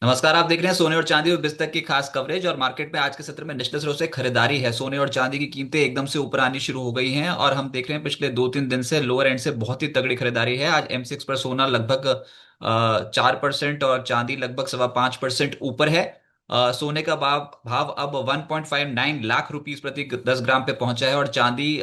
नमस्कार। आप देख रहे हैं सोने और चांदी और बिस्तर की खास कवरेज। और मार्केट में आज के सत्र में निचले सिरों से खरीदारी है। सोने और चांदी की कीमतें एकदम से ऊपर आनी शुरू हो गई हैं और हम देख रहे हैं पिछले 2-3 दिन से लोअर एंड से बहुत ही तगड़ी खरीदारी है। आज M6 पर सोना लगभग 4% और चांदी लगभग 5.25% ऊपर है। सोने का भाव भाव अब 1.59 लाख रुपीज प्रति 10 ग्राम पे पहुंचा है और चांदी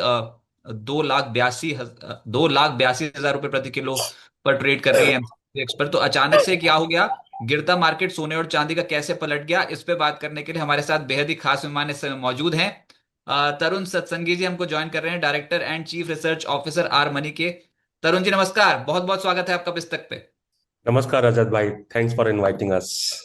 2,82,000 रुपए प्रति किलो पर ट्रेड कर रही है M6 पर। तो अचानक से क्या हो गया? गिरता मार्केट सोने और चांदी का कैसे पलट गया, इस पे बात करने के लिए हमारे साथ बेहद ही खास मेहमान इस समय मौजूद हैं। तरुण सत्संगी जी हमको ज्वाइन कर रहे हैं, director and chief research officer R money के। तरुण जी नमस्कार, बहुत बहुत स्वागत है आपका पुस्तक पे। नमस्कार रजत भाई, thanks for inviting us.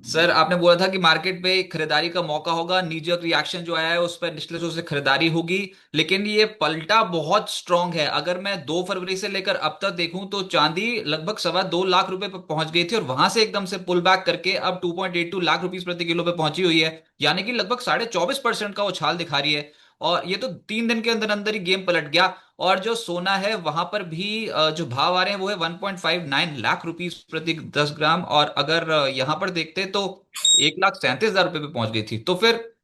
Sir, आपने बोला था कि मार्केट पे खरीदारी का मौका होगा, नीजर रिएक्शन जो आया है उस पर निचले से खरीदारी होगी। लेकिन ये पलटा बहुत स्ट्रांग है। अगर मैं 2 फरवरी से लेकर अब तक देखूं तो चांदी लगभग 2.25 लाख रुपए पर पहुंच गई थी और वहां से एकदम से पुल बैक करके अब 2.82 लाख रुपीज प्रति किलो पे पहुंची हुई है। यानी कि लगभग 24.5% का उछाल दिखा रही है। और ये तो 3 दिन के अंदर अंदर ही गेम पलट गया। और जो सोना है वहां पर भी जो भाव आ रहे हैं वो है 1.59 लाख रुपीज प्रति 10 ग्राम। और अगर यहां पर देखते तो 1,37,000 रुपए पे पहुंच गई थी। तो फिर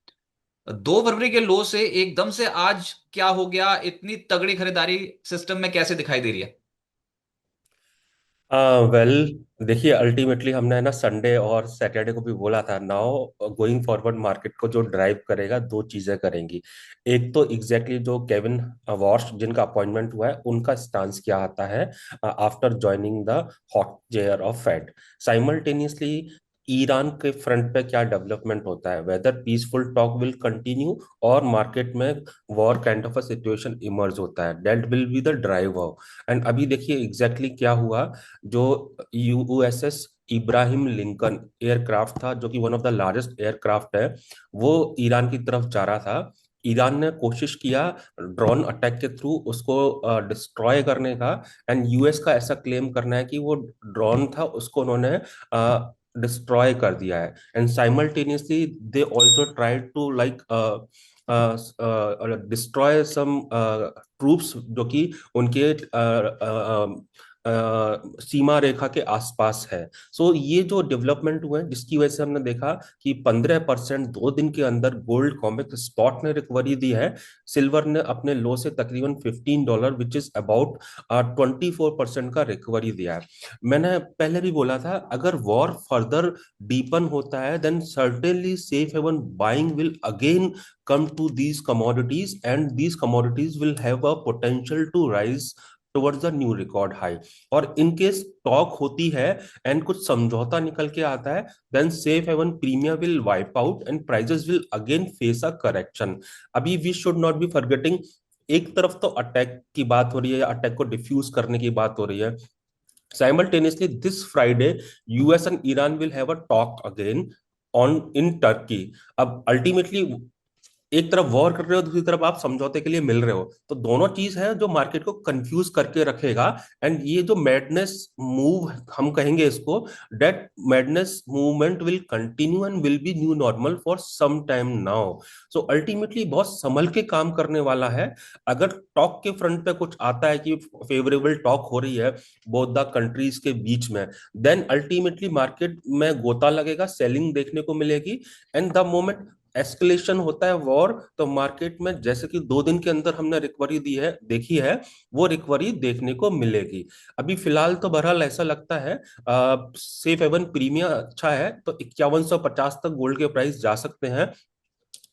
2 फरवरी के लो से एकदम से आज क्या हो गया? इतनी तगड़ी खरीदारी सिस्टम में कैसे दिखाई दे रही है? वेल, देखिए अल्टीमेटली हमने है ना संडे और सैटरडे को भी बोला था। नाउ गोइंग फॉरवर्ड मार्केट को जो ड्राइव करेगा दो चीजें करेंगी। एक तो एग्जैक्टली जो केविन वॉर्श जिनका अपॉइंटमेंट हुआ है उनका स्टांस क्या आता है after joining the hot chair of Fed. Simultaneously Iran के फ्रंट पे क्या डेवलपमेंट होता है, whether peaceful talk will continue और मार्केट में war kind of a situation emerge होता है, that will be the driver. And अभी देखिए एग्जैक्टली क्या हुआ। जो यूएसएस इब्राहिम लिंकन एयरक्राफ्ट था, जो कि one of the largest aircraft है, वो ईरान की तरफ जा रहा था। ईरान ने कोशिश किया ड्रोन अटैक के थ्रू उसको डिस्ट्रॉय करने का। एंड यूएस का ऐसा क्लेम करना है कि वो ड्रोन था उसको उन्होंने डिस्ट्रॉय कर दिया है। And simultaneously they also try to like destroy some troops जो कि उनके सीमा रेखा के आसपास है। सो ये जो डेवलपमेंट हुए हैं जिसकी वजह से हमने देखा कि 15% 2 दिन के अंदर गोल्ड कॉमेक्स स्पॉट ने रिकवरी दी है। सिल्वर ने अपने लो से तकरीबन $15 विच इज अबाउट 24% का रिकवरी दिया है। मैंने पहले भी बोला था अगर वॉर फर्दर डीपन होता है then certainly safe haven buying will again come to these commodities and these commodities will have a potential to rise towards the new record high। और इनकेस टॉक होती है एंड कुछ समझौता निकल के आता है then safe haven premium will wipe out and prices will again face a correction. अभी we should not be forgetting, एक तरफ तो अटैक की बात हो रही है, अटैक को डिफ्यूज करने की बात हो रही है। Simultaneously, this Friday, US and Iran will have a talk again on in Turkey। अब अल्टीमेटली एक तरफ वॉर कर रहे हो, दूसरी तरफ आप समझौते के लिए मिल रहे हो, तो दोनों चीज है जो मार्केट को कंफ्यूज करके रखेगा। एंड ये जो मैडनेस मूव हम कहेंगे इसको, that madness movement will continue and will be new normal for some time now. So ultimately बहुत संभल के काम करने वाला है। अगर टॉक के फ्रंट पे कुछ आता है कि फेवरेबल टॉक हो रही है बोथ द कंट्रीज के बीच में, देन अल्टीमेटली मार्केट में गोता लगेगा, सेलिंग देखने को मिलेगी। एंड द मोमेंट एस्केलेशन होता है वॉर, तो मार्केट में जैसे कि 2 दिन के अंदर हमने रिकवरी दी है देखी है, वो रिकवरी देखने को मिलेगी। अभी फिलहाल तो बहरहाल ऐसा लगता है सेफ हेवन प्रीमियम अच्छा है, तो 5150 तक गोल्ड के प्राइस जा सकते हैं।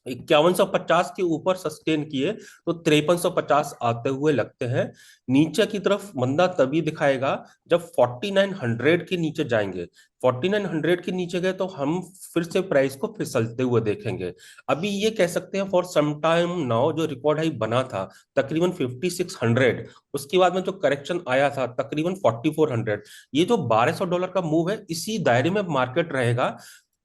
5150 के ऊपर सस्टेन किए तो 5350 आते हुए लगते हैं। नीचे की तरफ मंदा तभी दिखाएगा जब 4900 के नीचे जाएंगे। 4900 के नीचे गए तो हम फिर से प्राइस को फिसलते हुए देखेंगे। अभी ये कह सकते हैं फॉर सम टाइम नाउ जो रिकॉर्ड हाई बना था तकरीबन 5600, उसके बाद में जो करेक्शन आया था तकरीबन 4400, ये जो $1200 का मूव है इसी दायरे में मार्केट रहेगा।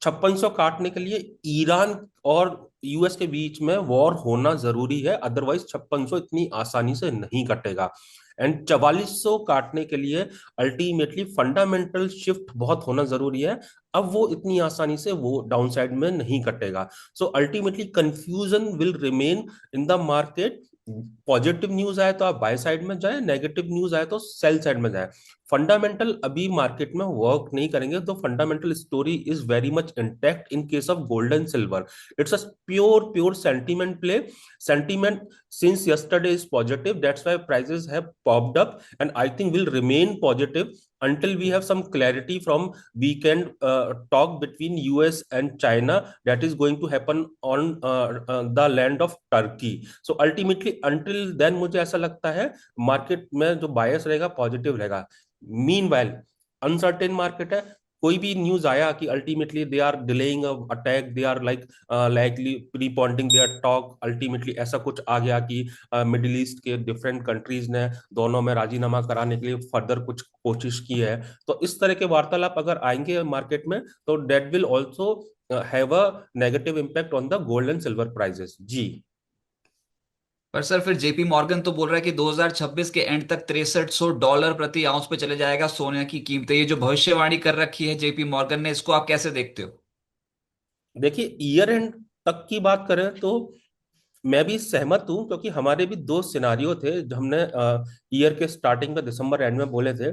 5600 काटने के लिए ईरान और यूएस के बीच में वॉर होना जरूरी है, अदरवाइज 5600 इतनी आसानी से नहीं कटेगा। एंड 4400 काटने के लिए अल्टीमेटली फंडामेंटल शिफ्ट बहुत होना जरूरी है। अब वो इतनी आसानी से वो डाउन साइड में नहीं कटेगा। So ultimately confusion will remain in the market. Positive news आए तो आप बाय साइड में जाए, नेगेटिव न्यूज आए तो सेल साइड में जाए। फंडामेंटल अभी मार्केट में वर्क नहीं करेंगे, तो fundamental story is very much intact in case of gold and silver. It's a pure pure sentiment play. Sentiment since yesterday is positive, that's why prices have popped up, and I think will remain positive until we have some clarity from weekend talk between US and China that is going to happen on the land of Turkey. So ultimately until then मुझे ऐसा लगता है market में जो बायस रहेगा positive रहेगा। Mean while uncertain market है। कोई भी न्यूज आया कि ultimately they are delaying attack, they are like likely preponing their talk, ultimately ऐसा कुछ आ गया कि मिडिल ईस्ट के डिफरेंट कंट्रीज ने दोनों में राजीनामा कराने के लिए फर्दर कुछ कोशिश की है, तो इस तरह के वार्तालाप अगर आएंगे मार्केट में तो that will also have a negative impact on the gold and silver prices जी। पर सर फिर जेपी मॉर्गन तो बोल रहा है कि 2026 के एंड तक $6300 प्रति आउंस पे चले जाएगा सोने की कीमतें। ये जो भविष्यवाणी कर रखी है जेपी मॉर्गन ने, इसको आप कैसे देखते हो? देखिए ईयर एंड तक की बात करें तो मैं भी सहमत हूं, क्योंकि हमारे भी दो सिनारियो थे जो हमने ईयर के स्टार्टिंग में दिसंबर एंड में बोले थे।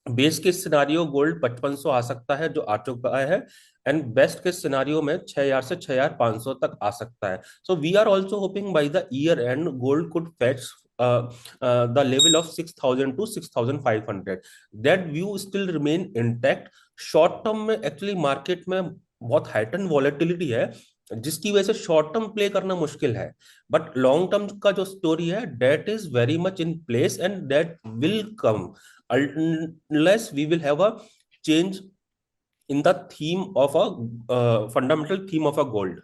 बेस के सिनारियो गोल्ड 5500 आ सकता है जो आ चुका है, एंड बेस्ट के सिनारियो में 6000 से 6500 तक आ सकता है। So we are also hoping by the year end gold could fetch the level of 6000 to 6500। That view still remain intact. Short term में एक्चुअली मार्केट में बहुत हाइटन वॉलेटिलिटी है, जिसकी वजह से शॉर्ट टर्म प्ले करना मुश्किल है। बट लॉन्ग टर्म का जो स्टोरी है that is very much in place and that will come unless we will have a change in the theme of a fundamental theme of a gold।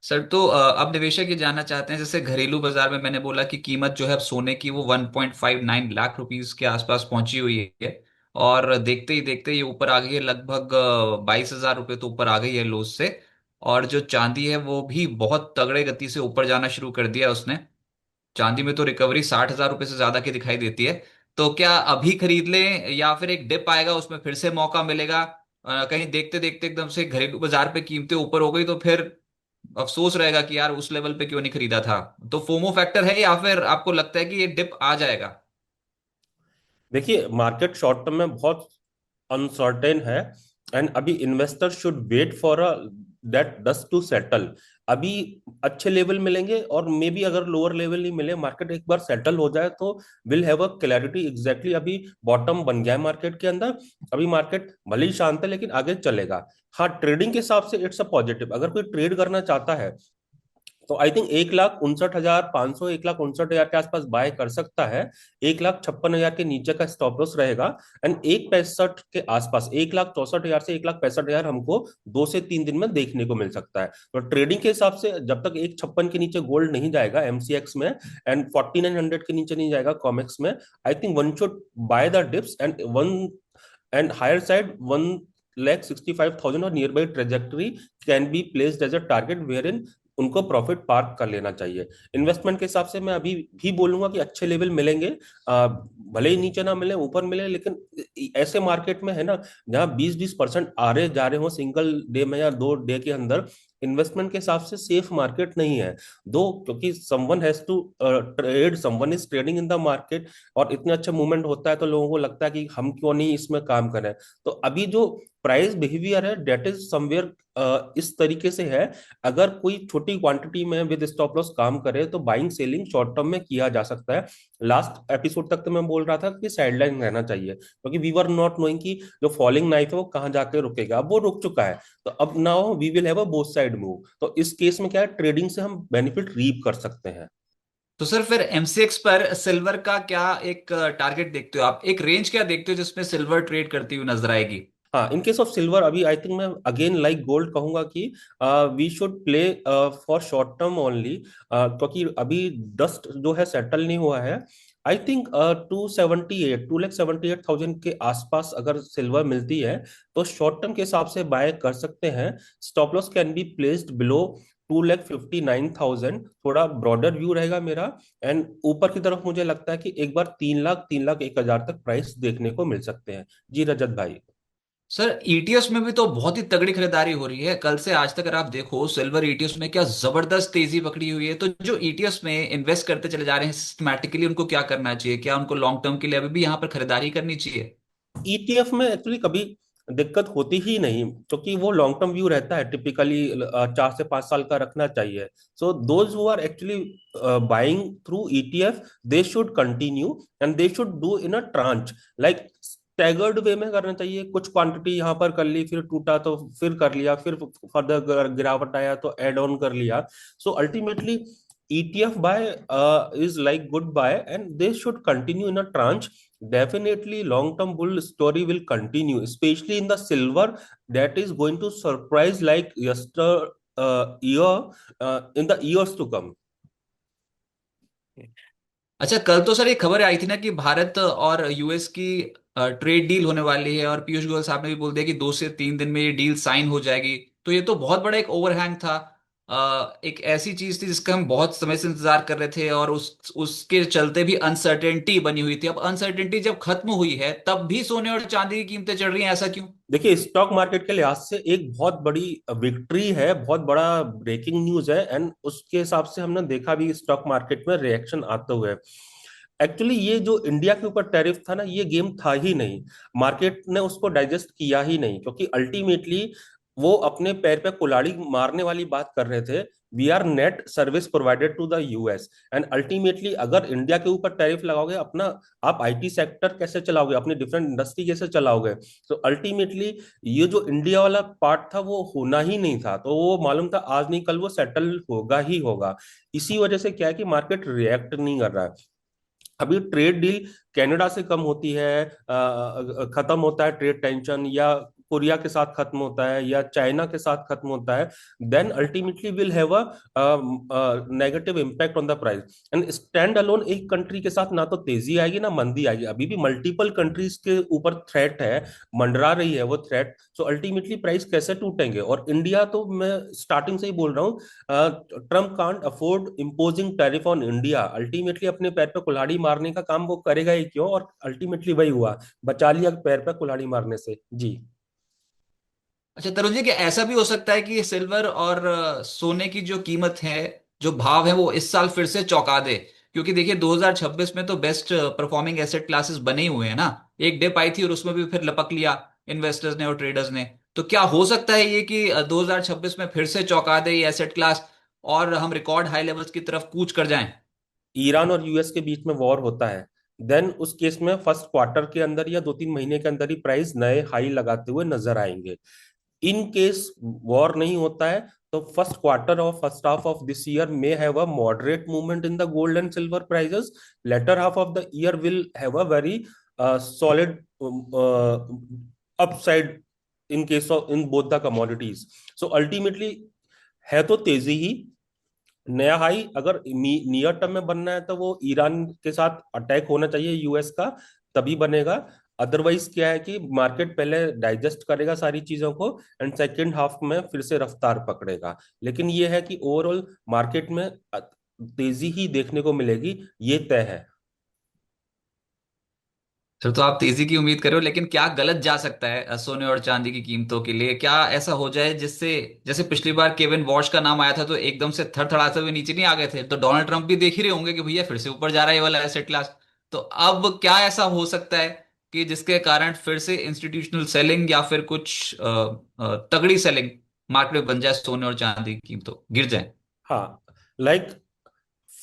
Sir तो अब निवेशक ये जानना चाहते हैं, जैसे घरेलू बाजार में मैंने बोला कि कीमत जो है अब सोने की वो 1.59 लाख रुपीस के आसपास पहुंची हुई है। और देखते ही देखते ये ऊपर आ गई है, लगभग 22,000 रुपये तो ऊपर आ गई है लोज से। और जो चांदी है वो भी बहुत तगड़े गति से ऊपर जाना शुरू कर दिया उसने। चांदी में तो रिकवरी 60,000 रुपये से ज्यादा की दिखाई देती है। तो क्या अभी खरीद लें या फिर एक डिप आएगा उसमें फिर से मौका मिलेगा? कहीं देखते देखते एकदम से घरेलू बाजार पे कीमतें ऊपर हो गई तो फिर अफसोस रहेगा कि यार उस लेवल पे क्यों नहीं खरीदा था। तो फोमो फैक्टर है या फिर आपको लगता है कि ये डिप आ जाएगा? देखिए मार्केट शॉर्ट टर्म में बहुत अनसर्टेन है, एंड अभी investor should wait for a that dust to settle. अभी अच्छे लेवल मिलेंगे और मे बी अगर लोअर लेवल नहीं मिले, मार्केट एक बार सेटल हो जाए तो will have a clarity exactly अभी बॉटम बन गया है मार्केट के अंदर। अभी मार्केट भले ही शांत है लेकिन आगे चलेगा। हाँ ट्रेडिंग के हिसाब से इट्स अ पॉजिटिव, अगर कोई ट्रेड करना चाहता है तो आई थिंक 1,59,500, 1,59,000 के आसपास बाय कर सकता है। 1,56,000 के नीचे का स्टॉप लॉस रहेगा, एंड 1,65 के आसपास 1,64,000 से 1,65,000 हमको 2 से 3 दिन में देखने को मिल सकता है। तो ट्रेडिंग के हिसाब से जब तक 1,56 के नीचे गोल्ड नहीं जाएगा एमसीएक्स में, एंड 4,900 के नीचे नहीं जाएगा कॉमेक्स में, I think one should buy the dips and higher side 1,65,000 और near by trajectory can be placed as a target wherein उनको प्रॉफिट पार्क कर लेना चाहिए। इन्वेस्टमेंट के हिसाब से मैं अभी भी बोलूंगा कि अच्छे लेवल मिलेंगे। भले ही नीचे ना मिले ऊपर मिले, लेकिन ऐसे मार्केट में है ना जहाँ 20-20% आ रहे जा रहे हो सिंगल डे में या 2 डे के अंदर, इन्वेस्टमेंट के हिसाब से सेफ मार्केट नहीं है। दो क्योंकि someone has to trade, someone is trading in the market, और इतना अच्छा मूवमेंट होता है तो लोगों को लगता है कि हम क्यों नहीं इसमें काम करें। तो अभी जो प्राइस बिहेवियर है डेट इज समवेयर इस तरीके से है। अगर कोई छोटी क्वांटिटी में विद स्टॉप लॉस काम करे तो बाइंग सेलिंग शॉर्ट टर्म में किया जा सकता है। लास्ट एपिसोड तक तो मैं बोल रहा था कि साइडलाइन रहना चाहिए, क्योंकि वी वर नॉट नोइंग कि जो फॉलिंग नाइफ है वो कहाँ जाके रुकेगा। अब वो रुक चुका है, तो अब now we will have a both side move. तो इस केस में क्या है, ट्रेडिंग से हम बेनिफिट रीप कर सकते हैं। तो सर फिर एमसीएक्स पर सिल्वर का क्या एक टारगेट देखते हो आप? एक रेंज क्या देखते हो जिसमें सिल्वर ट्रेड करती हुई नजर आएगी? हाँ इन केस ऑफ सिल्वर अभी आई थिंक मैं अगेन लाइक गोल्ड कहूंगा कि we should play for short term only, क्योंकि अभी डस्ट जो है सेटल नहीं हुआ है। आई थिंक 278 के आसपास अगर सिल्वर मिलती है तो शॉर्ट टर्म के हिसाब से बाय कर सकते हैं। Stop loss can be placed below 2,59,000, थोड़ा ब्रॉडर व्यू रहेगा मेरा। एंड ऊपर की तरफ मुझे लगता है कि एक बार 3 लाख 3,01,000 तक प्राइस देखने को मिल सकते हैं। जी रजत भाई। सर ईटीएस में भी तो बहुत ही तगड़ी खरीदारी हो रही है। कल से आज तक अगर आप देखो सिल्वर ईटीएस में क्या जबरदस्त तेजी पकड़ी हुई है। तो जो ईटीएस में इन्वेस्ट करते चले जा रहे हैं सिस्टमैटिकली, उनको क्या करना चाहिए? क्या उनको लॉन्ग टर्म के लिए अभी भी यहाँ पर खरीदारी करनी चाहिए? ईटीएफ में एक्चुअली कभी दिक्कत होती ही नहीं, क्योंकि वो लॉन्ग टर्म व्यू रहता है, टिपिकली 4 से 5 साल का रखना चाहिए। So those who are actually buying through ETF, they should continue and they should do in a tranche, like staggered way में करना चाहिए। कुछ क्वांटिटी यहाँ पर कर ली, फिर टूटा तो फिर कर लिया, फिर फर्दर गिरावट आया तो एड ऑन कर लिया। So ultimately ETF buy is like good buy, and they should continue in a tranche. Definitely long term bull story will continue, especially in the silver, that is going to surprise like year in the years to come. अच्छा, कल तो sir ये खबर आई थी ना कि भारत और US की ट्रेड डील होने वाली है, और पीयूष गोयल साहब ने भी बोल दिया कि 2 से 3 दिन में ये डील साइन हो जाएगी। तो ये तो बहुत बड़ा एक ओवरहैंग था। एक ऐसी चीज थी जिसका हम बहुत समय से इंतजार कर रहे थे, और उसके चलते भी अनसर्टेनिटी बनी हुई थी। अब अनसर्टेनिटी जब खत्म हुई है तब भी सोने और चांदी की कीमतें चढ़ रही हैं, ऐसा क्यों? देखिए, स्टॉक मार्केट के लिहाज से एक बहुत बड़ी विक्ट्री है, बहुत बड़ा ब्रेकिंग न्यूज है, एंड उसके हिसाब से हमने देखा भी स्टॉक मार्केट में रिएक्शन आते हुए। एक्चुअली ये जो इंडिया के ऊपर टैरिफ था ना, ये गेम था ही नहीं। मार्केट ने उसको डाइजेस्ट किया ही नहीं, क्योंकि अल्टीमेटली वो अपने पैर पे कुल्हाड़ी मारने वाली बात कर रहे थे। We are net service provided to the US, and ultimately अगर इंडिया के ऊपर टैरिफ लगाओगे, अपना आप आईटी सेक्टर कैसे चलाओगे, अपनी डिफरेंट इंडस्ट्री कैसे चलाओगे? तो अल्टीमेटली ये जो इंडिया वाला पार्ट था वो होना ही नहीं था, तो वो मालूम था आज नहीं कल वो सेटल होगा ही होगा। इसी वजह से क्या है कि मार्केट रिएक्ट नहीं कर रहा है। अभी ट्रेड डील कनाडा से कम होती है, खत्म होता है ट्रेड टेंशन, या कोरिया के साथ खत्म होता है, या चाइना के साथ खत्म होता है, then ultimately will have a negative impact on the price. And stand alone एक कंट्री के साथ ना तो तेजी आएगी ना मंदी आएगी, अभी भी मल्टीपल कंट्रीज के ऊपर थ्रेट है, मंडरा रही है वो थ्रेट। सो अल्टीमेटली प्राइस कैसे टूटेंगे? और इंडिया तो मैं स्टार्टिंग से ही बोल रहा हूँ, Trump can't afford imposing tariff on India. Ultimately अपने पैर पे कुल्हाड़ी मारने का काम वो करेगा ही क्यों? और अल्टीमेटली वही हुआ, बचा लिया पैर पे कुल्हाड़ी मारने से जी। अच्छा तरुण जी, क्या ऐसा भी हो सकता है कि सिल्वर और सोने की जो कीमत है, जो भाव है, वो इस साल फिर से चौंका दे? क्योंकि देखिए 2026 में तो बेस्ट परफॉर्मिंग एसेट क्लासेस बने ही हुए हैं ना। एक डिप आई थी और उसमें भी फिर लपक लिया इन्वेस्टर्स ने और ट्रेडर्स ने। तो क्या हो सकता है ये कि 2026 में फिर से चौंका दे ये एसेट क्लास, और हम रिकॉर्ड हाई लेवल्स की तरफ कूच कर जाएं? ईरान और यूएस के बीच में वॉर होता है, देन उस केस में फर्स्ट क्वार्टर के अंदर या 2-3 महीने के अंदर ही प्राइस नए हाई लगाते हुए नजर आएंगे। इन केस वॉर नहीं होता है, तो फर्स्ट क्वार्टर और first half of this year may have a moderate movement in the gold and silver prices. Latter half of the year will have a very solid upside in case of in both the commodities. So ultimately है तो तेजी ही। नया high अगर near term में बनना है तो वो ईरान के साथ अटैक होना चाहिए यूएस का, तभी बनेगा। अदरवाइज क्या है कि मार्केट पहले डाइजेस्ट करेगा सारी चीजों को, एंड सेकेंड हाफ में फिर से रफ्तार पकड़ेगा। लेकिन ये है कि ओवरऑल मार्केट में तेजी ही देखने को मिलेगी, ये तय है। फिर तो आप तेजी की उम्मीद करो, लेकिन क्या गलत जा सकता है सोने और चांदी की कीमतों के लिए? क्या ऐसा हो जाए जिससे, जैसे पिछली बार केविन वॉश का नाम आया था तो एकदम से थरथराते हुए नीचे नहीं आ गए थे, तो डोनाल्ड ट्रंप भी देख ही रहे होंगे कि भैया फिर से ऊपर जा रहा है ये वाला एसेट क्लास। तो अब क्या ऐसा हो सकता है कि जिसके कारण फिर से इंस्टीट्यूशनल सेलिंग या फिर कुछ तगड़ी सेलिंग मार्केट में बन जाए, सोने और चांदी की कीमतों गिर जाए? हाँ, लाइक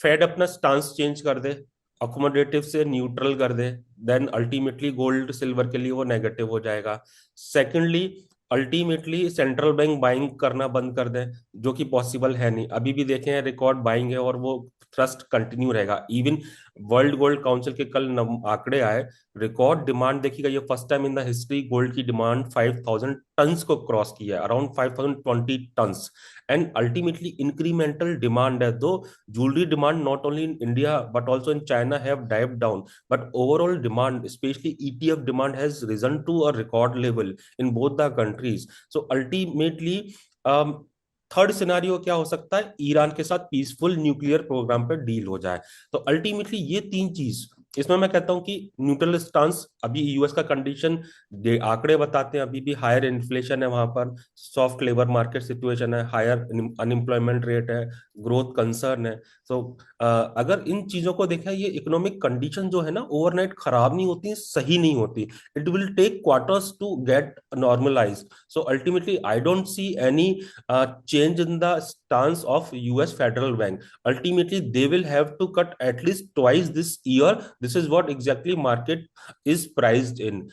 फेड अपना स्टांस चेंज कर दे, अकोमोडेटिव से न्यूट्रल कर दे, देन अल्टीमेटली गोल्ड सिल्वर के लिए वो नेगेटिव हो जाएगा। Secondly, ultimately central bank buying करना बंद कर दे, जो कि पॉसिबल है नहीं। अभी भी देखें रिकॉर्ड बाइंग है और वो ट्रस्ट कंटिन्यू रहेगा। इवन वर्ल्ड गोल्ड काउंसिल के कल आंकड़े आए, रिकॉर्ड डिमांड देखिएगा, ये first time in the history gold की डिमांड 5000 टन्स को क्रॉस किया है, around 5020 tons. And ultimately incremental demand है, though jewelry demand not only in India but also in China have dived down, but overall demand, especially ETF demand, has risen to a record level in both the countries. So ultimately, third scenario क्या हो सकता है? Iran के साथ peaceful nuclear programme पर deal हो जाए। तो अल्टीमेटली ये तीन चीज, इसमें मैं कहता हूं कि न्यूट्रल स्टांस अभी यूएस का कंडीशन आंकड़े बताते हैं, अभी भी हायर इन्फ्लेशन है वहां पर, सॉफ्ट लेबर मार्केट सिचुएशन है, हायर अनएम्प्लॉयमेंट रेट है, ग्रोथ कंसर्न है। सो अगर इन चीजों को देखें, ये इकोनॉमिक कंडीशन जो है ना ओवरनाइट खराब नहीं होती, सही नहीं होती। It will take quarters to get normalize. So ultimately I don't see any change in the stance of US Federal Bank. Ultimately, they will have to cut at least twice this year. This is what exactly market is priced in.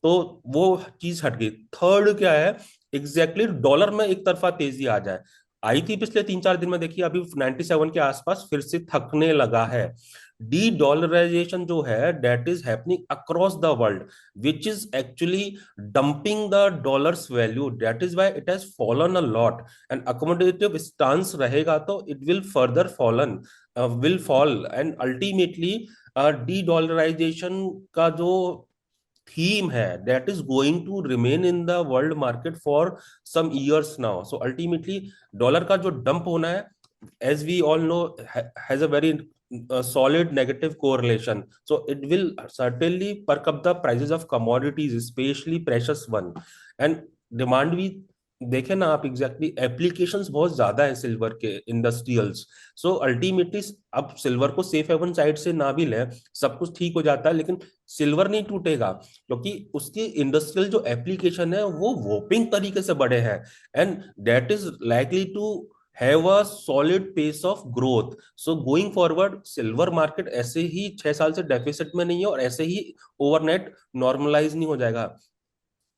तो वो चीज हट गई। Third क्या है, exactly dollar में एक तरफा तेजी आ जाए, आई थी पिछले 3-4 दिन में, देखिए अभी 97 के आसपास फिर से थकने लगा है। डी डॉलराइजेशन जो है that is happening across the world, which is actually dumping the dollar's value. That is why it has fallen a lot. And accommodative stance रहेगा तो it will further will fall, and ultimately de-dollarization का जो theme है that is going to remain in the world market for some years now. So ultimately dollar का जो dump होना है, as we all know, has a very solid negative correlation. So it will certainly perk up the prices of commodities, especially precious one. And demand भी देखें ना आप, exactly applications बहुत ज्यादा है सिल्वर के, इंडस्ट्रियल्स। सो अल्टीमेटली अब silver को सेफ हेवन साइड से ना भी लें, सब कुछ ठीक हो जाता है, लेकिन सिल्वर नहीं टूटेगा, क्योंकि उसके इंडस्ट्रियल जो एप्लीकेशन है वो वोपिंग तरीके से बढ़े हैं, and that is likely to have a solid pace of growth. So going forward silver market ऐसे ही 6 साल से डेफिसिट में नहीं है, और ऐसे ही ओवरनाइट नॉर्मलाइज नहीं हो जाएगा।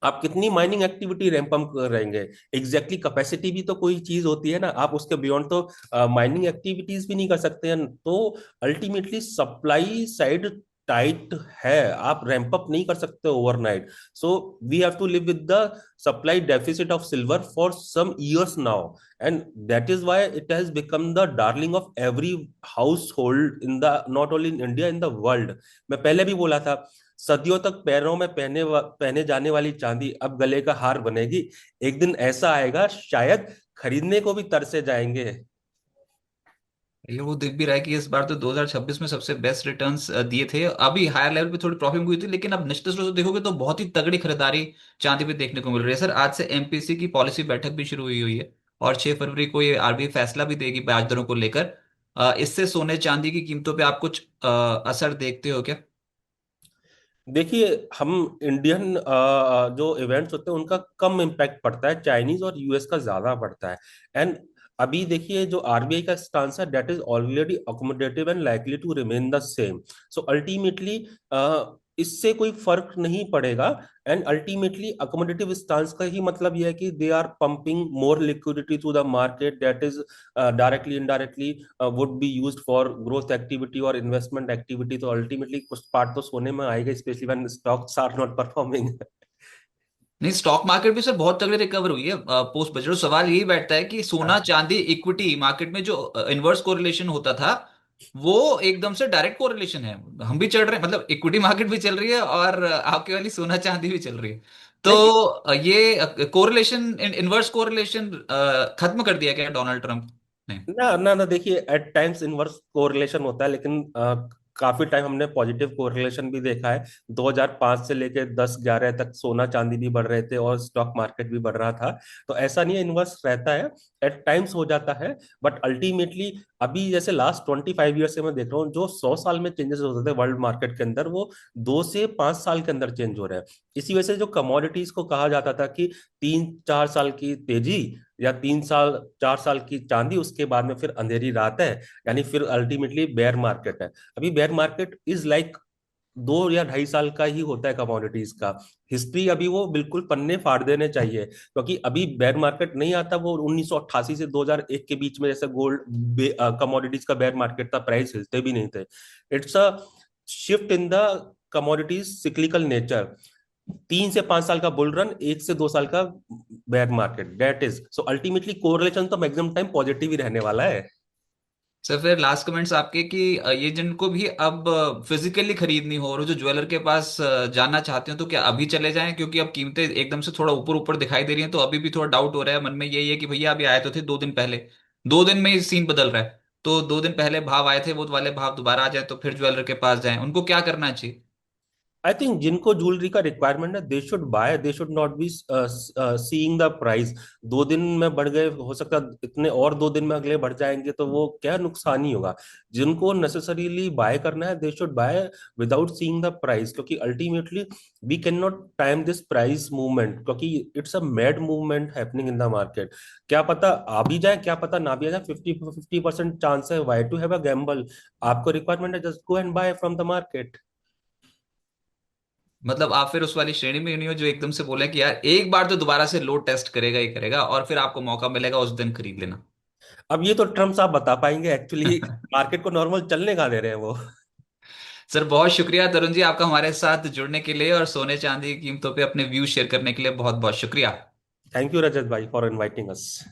आप कितनी माइनिंग एक्टिविटी रैंप अप कर रहेंगे, एग्जैक्टली कैपेसिटी भी तो कोई चीज होती है ना, आप उसके बियॉन्ड तो माइनिंग एक्टिविटीज भी नहीं कर सकते हैं। तो अल्टीमेटली सप्लाई साइड टाइट है, आप रैंप अप नहीं कर सकते overnight. So we have to live with the supply deficit of silver for some years now, and that is why it has become the darling of every household in the, not only in India, in the world. मैं पहले भी बोला था, सदियों तक पैरों में पहने जाने वाली चांदी अब गले का हार बनेगी। एक दिन ऐसा आएगा शायद खरीदने को भी तरसे जाएंगे। ये वो दिख भी रहा है कि इस बार तो 2026 में सबसे बेस्ट रिटर्न्स दिए थे। अभी हायर लेवल पे थोड़ी प्रॉफिट हुई थी, लेकिन अब निश्चित रूप से देखोगे तो बहुत ही तगड़ी खरीदारी चांदी पे देखने को मिल रही है सर। आज से एमपीसी की पॉलिसी बैठक भी शुरू हुई हुई है, और 6 फरवरी को ये आरबीआई फैसला भी देगी ब्याज दरों को लेकर। इससे सोने चांदी की कीमतों पे आप कुछ असर देखते हो क्या? देखिए, हम इंडियन जो इवेंट्स होते हैं उनका कम इम्पैक्ट पड़ता है, चाइनीज और यूएस का ज्यादा पड़ता है। एंड अभी देखिए जो आरबीआई का स्टांस है that is already accommodative and likely to remain the same. So ultimately इससे कोई फर्क नहीं पड़ेगा, एंड अल्टीमेटली अकोमोडेटिव स्टांस का ही मतलब यह है कि they are pumping more liquidity to the market, that is directly indirectly would be used for growth activity और इन्वेस्टमेंट एक्टिविटी। तो अल्टीमेटली कुछ पार्ट तो सोने में आएगा, specially when stocks are not performing. नहीं, स्टॉक मार्केट भी सर बहुत तगड़ी रिकवर हुई है पोस्ट बजट। सवाल यही बैठता है कि सोना चांदी इक्विटी मार्केट में जो इनवर्स कोरिलेशन होता था, वो एकदम से डायरेक्ट कोरिलेशन है। हम भी चढ़ रहे हैं, मतलब इक्विटी मार्केट भी चल रही है और आपके वाली सोना चांदी भी चल रही है। तो नहीं, ये कोरिलेशन, इनवर्स कोरिलेशन खत्म कर दिया गया डोनाल्ड ट्रंप ने। ना ना ना, देखिए एट टाइम्स इनवर्स कोरिलेशन होता है, लेकिन काफी टाइम हमने पॉजिटिव कोरिलेशन भी देखा है। 2005 से लेके 10-11 तक सोना चांदी भी बढ़ रहे थे और स्टॉक मार्केट भी बढ़ रहा था। तो ऐसा नहीं है, इनवर्स रहता है, एट टाइम्स हो जाता है। बट अल्टीमेटली अभी जैसे लास्ट 25 ईयर से मैं देख रहा हूँ, जो 100 साल में चेंजेस होते थे वर्ल्ड मार्केट के अंदर, वो 2 से 5 साल के अंदर चेंज हो रहे हैं। इसी वजह से जो कमोडिटीज को कहा जाता था कि 3-4 साल की तेजी, या 3-4 साल की चांदी, उसके बाद में फिर अंधेरी रात है, यानी फिर अल्टीमेटली बेयर मार्केट है। अभी बेयर मार्केट इज लाइक 2 या 2.5 साल का ही होता है कमोडिटीज का। हिस्ट्री अभी वो बिल्कुल पन्ने फाड़ देने चाहिए, क्योंकि अभी बेयर मार्केट नहीं आता वो 1988 से 2001 के बीच में, जैसे गोल्ड कमोडिटीज का बेयर मार्केट था, प्राइस हिलते भी नहीं थे। It's a shift in the commodities cyclical nature. 3 से 5 साल का बुल रन, 1 से 2 साल का bear market, that is. So ultimately correlation तो मैक्सिमम टाइम पॉजिटिव ही रहने वाला है। सर फिर लास्ट कमेंट्स आपके कि ये जिनको भी अब फिजिकली खरीदनी हो और जो ज्वेलर के पास जाना चाहते हो, तो क्या अभी चले जाएं? क्योंकि अब कीमतें एकदम से थोड़ा ऊपर ऊपर दिखाई दे रही हैं, तो अभी भी थोड़ा डाउट हो रहा है मन में। यही है कि भैया अभी आए तो थे 2 दिन पहले, 2 दिन में ही सीन बदल रहा है। तो 2 दिन पहले भाव आए थे, वो वाले भाव दोबारा आ जाए तो फिर ज्वेलर के पास जाएं, उनको क्या करना चाहिए? आई थिंक जिनको ज्वेलरी का रिक्वायरमेंट है they should bye, they should not be seeing the price. 2 दिन में बढ़ गए, हो सकता है इतने और 2 दिन में अगले बढ़ जाएंगे, तो वो क्या नुकसान ही होगा। जिनको नेसेसरीली बाय करना है they should buy without seeing the price, क्योंकि ultimately we can not time this price movement, क्योंकि it's a mad movement happening in the market. क्या पता आ भी जाए, क्या पता ना भी आ जाए, 50-50% चांस है। Why to have a gamble? आपको रिक्वायरमेंट है, just go and buy from the market. मतलब आप फिर उस वाली श्रेणी में नहीं हो जो एकदम से बोले कि यार एक बार तो दोबारा से लोड टेस्ट करेगा ही करेगा और फिर आपको मौका मिलेगा उस दिन खरीद लेना। अब ये तो टर्म्स आप बता पाएंगे एक्चुअली, मार्केट को नॉर्मल चलने का दे रहे हैं वो। सर बहुत शुक्रिया तरुण जी आपका हमारे साथ जुड़ने के लिए और सोने चांदी की कीमतों पे अपने व्यू शेयर करने के लिए बहुत बहुत शुक्रिया। थैंक यू रजत भाई फॉर इनवाइटिंग अस।